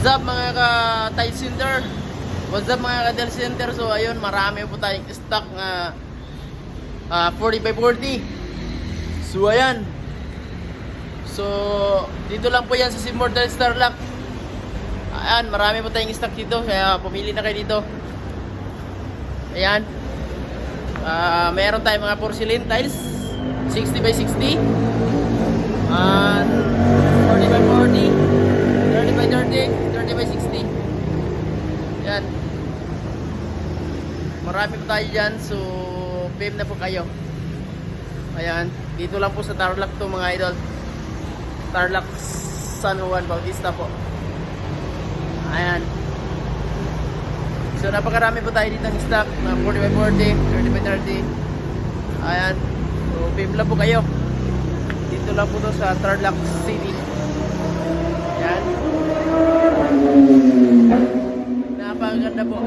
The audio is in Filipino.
What's up mga ka-tile center? What's up mga ka-tile center? So ayun, marami po tayong stock na 40x40. So ayan. So dito lang po yan sa Immortal Starlock. Ayan, marami po tayong stock dito, kaya pumili na kayo dito. Ayan. Meron tayong mga porcelain tiles 60x60 and 40x40, 30x30, 30x60. Yan. Marami po tayo dyan. So PM na po kayo. Ayan. Dito lang po sa Tarlac to mga idol. Tarlac San Juan Bautista po. Ayan. So napakarami po tayo dito ng stock na 40x40, 30x30. Ayan. So PM lang po kayo. Dito lang po to sa Tarlac City. Ayan. Napakaganda po.